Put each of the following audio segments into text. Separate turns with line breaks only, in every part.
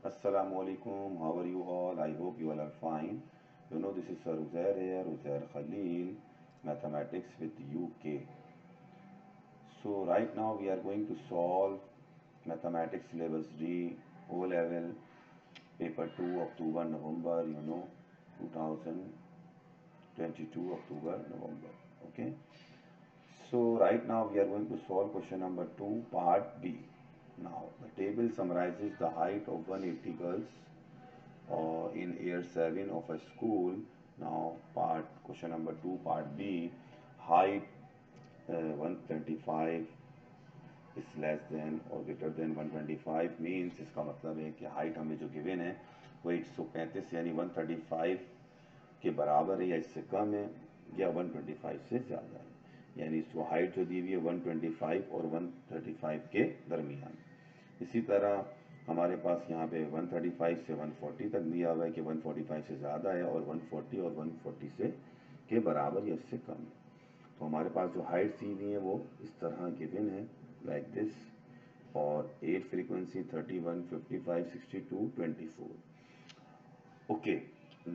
Assalamualaikum. How are you all? I hope you all are fine. You know, this is Sir Uzair here, Uzair Khalil, Mathematics with UK. So, right now we are going to solve Mathematics Syllabus D, O level, paper 2, October, November, 2022, October, November. Okay. So, right now we are going to solve question number 2, part B. Now, the table summarizes the height of 180 girls in year 7 of a school. Now question number 2 part B, height 125 is less than or greater than 125 means इसका मतलब है कि height हमें जो given है वो 135 यानी 135 के बराबर है या इससे कम है या 125 से ज़्यादा है, यानी इसको हाइट जो दी हुई है 125 और 135 के दरमियान। इसी तरह हमारे पास यहाँ पे 135 से 140 तक दिया हुआ है कि 145 से ज़्यादा है और 140 और 140 से के बराबर या इससे कम है। तो हमारे पास जो हाइट दी हुई है वो इस तरह गिवन है लाइक दिस, और 8 frequency 31, 55, 62, 24. Okay,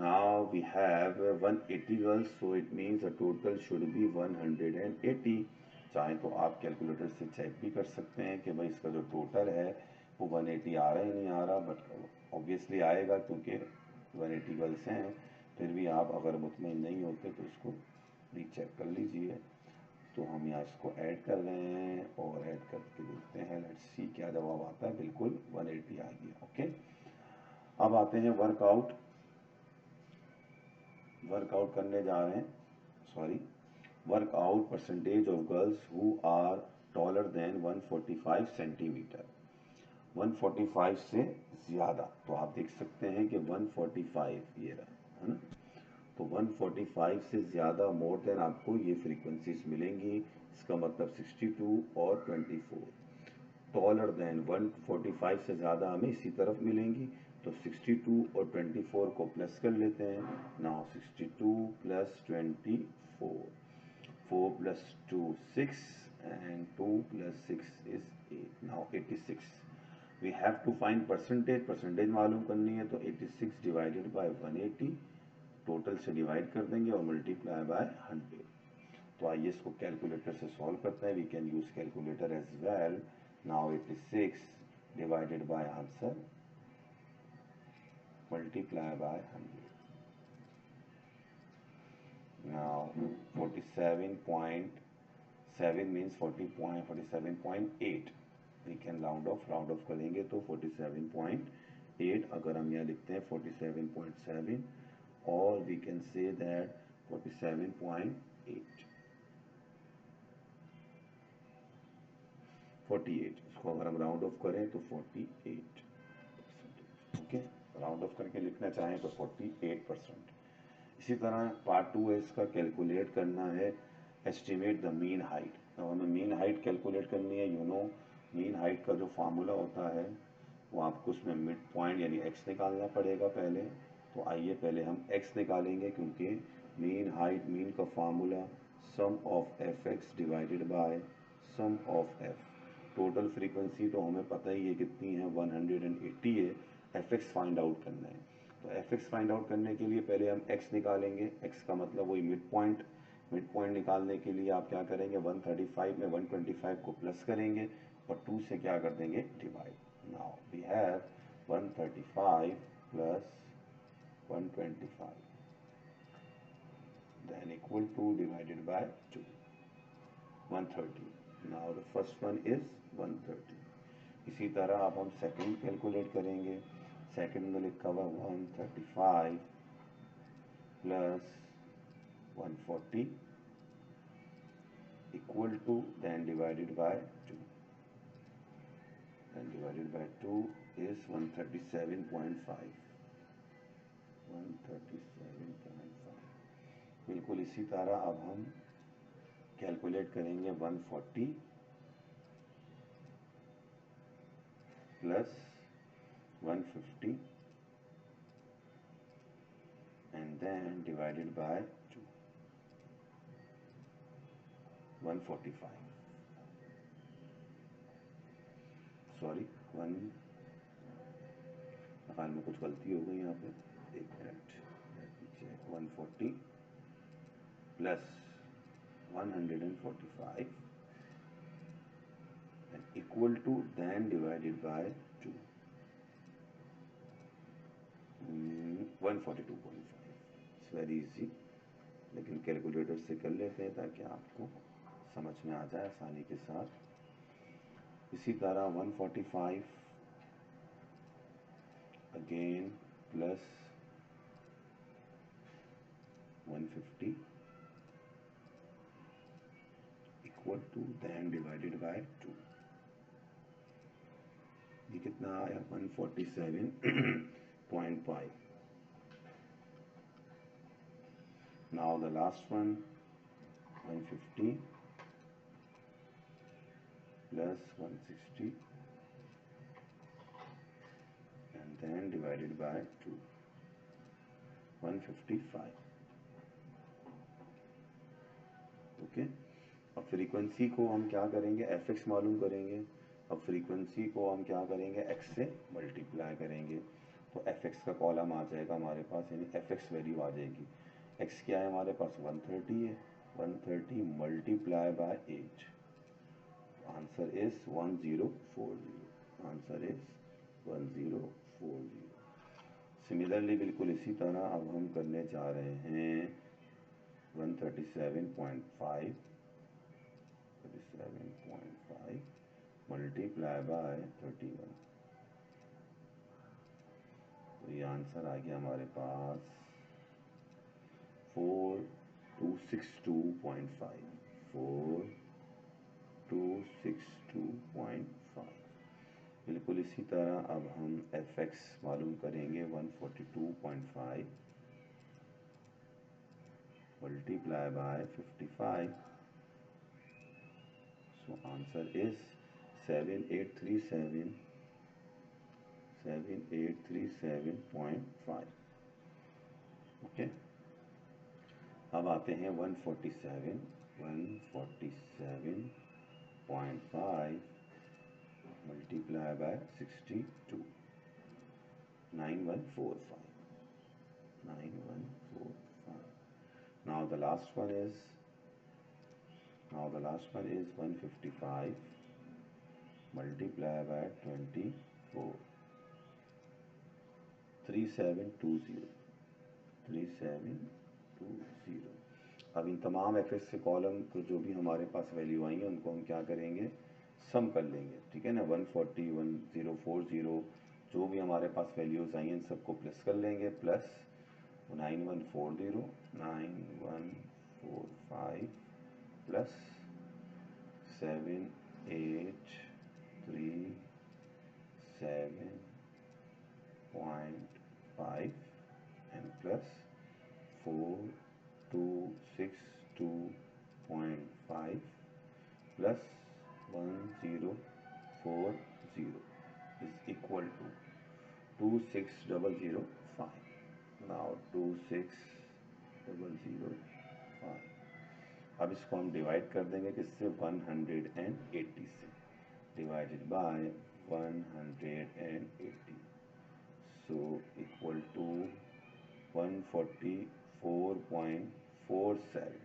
now we have 180 girls, so it means the total should be 180. चाहे तो आप कैलकुलेटर से चेक भी कर सकते हैं कि भाई इसका जो टोटल है वो 180 आ रहा है नहीं आ रहा, बट ऑब्वियसली आएगा क्योंकि 180 गर्ल्स हैं। फिर भी आप अगर मुतमईन नहीं होते तो इसको रीचेक कर लीजिए। तो हम यहाँ इसको ऐड कर रहे हैं और ऐड करके देखते हैं, लेट्स सी क्या जवाब आता है। बिल्कुल 180 आ गया। ओके, अब आते हैं वर्कआउट करने जा रहे हैं। Work out percentage of girls who are taller than 145 centimetre, 145 से ज़्यादा। तो आप देख सकते हैं कि 145 ये रहा है ना, तो 145 से ज़्यादा मोर देन आपको ये फ्रीक्वेंसीज मिलेंगी। इसका मतलब 62 और 24। टॉलर देन 145 से ज़्यादा हमें इसी तरफ मिलेंगी, तो 62 और 24 को प्लस कर लेते हैं। Now 62 plus 24, 4 plus 2 6 and 2 plus 6 is 8. Now 86. We have to find percentage मालूम करनी है, तो 86 डिवाइडेड बाय 180 टोटल से डिवाइड कर देंगे और मल्टीप्लाई बाय 100। तो आइए इसको कैलकुलेटर से सॉल्व करते हैं। We can use calculator as well. Now 86 divided by answer multiply by 100। Now 47.7 means 47.8। We can round off करेंगे तो 47.8। अगर हम यहाँ लिखते हैं 47.7 और वी कैन से दैट 47.8, 48। इसको अगर हम राउंड ऑफ करें तो 48। ओके, राउंड ऑफ करके लिखना चाहें तो 48%। इसी तरह पार्ट 2 है, इसका कैलकुलेट करना है एस्टिमेट द मीन हाइट। तो हमें मीन हाइट कैलकुलेट करनी है। मीन हाइट का जो फार्मूला होता है वो आपको उसमें मिड पॉइंट यानी एक्स निकालना पड़ेगा पहले। तो आइए पहले हम एक्स निकालेंगे, क्योंकि मीन का formula sum of F X divided by sum of F. Total frequency तो हमें पता ही है कितनी है, 180 है। एफ एक्स फाइंड आउट करना है, तो एफ एक्स फाइंड आउट करने के लिए पहले हम एक्स निकालेंगे। एक्स का मतलब वही मिड पॉइंट निकालने के लिए आप क्या करेंगे, 135 में 125 को प्लस करेंगे और 2 से क्या कर देंगे, divide. Now we have 135 plus 125 then equal to divided by 2, 130। now the first one is 130। इसी तरह अब हम सेकंड कैलकुलेट करेंगे। सेकंड में लिखा हुआ 135 plus 140 equal to then divided by 2, then divided by 2 is 137.5, 137.5। बिल्कुल इसी तरह अब हम कैलकुलेट करेंगे 140 plus 150 and then divided by 2, 145, sorry ख्याल में कुछ गलती हो गई यहाँ पे, एक minute, 140 plus 145 and equal to then divided by 2, 142.5. It's very easy, लेकिन कैलकुलेटर से कर लेते हैं ताकि आपको समझ में आ जाए आसानी के साथ। इसी तरह 145 again plus 150 equal to then divided by 2। ये कितना आया 147.5। Now the last one 150 plus 160 and then divided by 2, 155। Okay, अब फ्रीक्वेंसी को हम क्या करेंगे, fx मालूम करेंगे। अब फ्रीक्वेंसी को हम क्या करेंगे, x से मल्टीप्लाई करेंगे, तो fx का कॉलम आ जाएगा हमारे पास, यानी fx वैल्यू आ जाएगी। x क्या है हमारे पास 130 है, 130 multiply by 8, answer is 1040। Answer is 1040। Similarly बिल्कुल इसी तरह अब हम करने जा रहे हैं 137.5 मल्टीप्लाई बाय 31, तो ये आंसर आ गया हमारे पास 4262.5, 4262.5। बिल्कुल इसी तरह अब हम fx मालूम करेंगे 142.5 multiply by 55, so answer is 7837.5। Okay, अब आते हैं 147.5 multiply by 62, 9145। Now the last one is 155 multiply by 24, 3720। अब इन तमाम fx के कॉलम को जो भी हमारे पास वैल्यू आई है उनको हम क्या करेंगे, सम कर लेंगे, ठीक है ना। 140, 1040 जो भी हमारे पास वैल्यूज आई हैं इन सबको प्लस कर लेंगे, plus 9145 plus 7837.5 and plus 4262.5 plus 1040 is equal to 26005। now 26005, अब इसको हम डिवाइड कर देंगे किससे, 180 से, divided by 180, so equal to 144.47,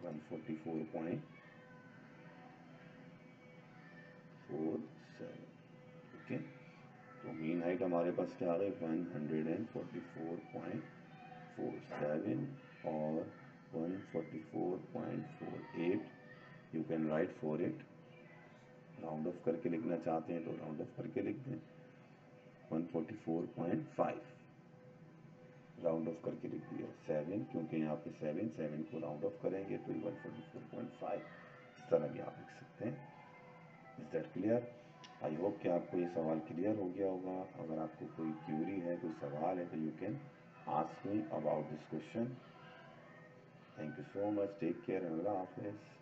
144.47। Okay, तो मीन हाइट हमारे पास क्या आ गई 144.47 और 144.48। You can write for it, round off करके लिखना चाहते हैं तो राउंड ऑफ करके लिख दें। 144.5 राउंड ऑफ करके लिख दिया, 7 क्योंकि यहाँ पे 7 को राउंड ऑफ करेंगे तो 144.5, इस तरह भी आप लिख सकते हैं। Is that clear? I hope कि आपको ये सवाल क्लियर हो गया होगा। अगर आपको कोई क्यूरी है, कोई सवाल है तो you can ask me about this question. Thank you so much, take care, अल्लाह हाफिज़।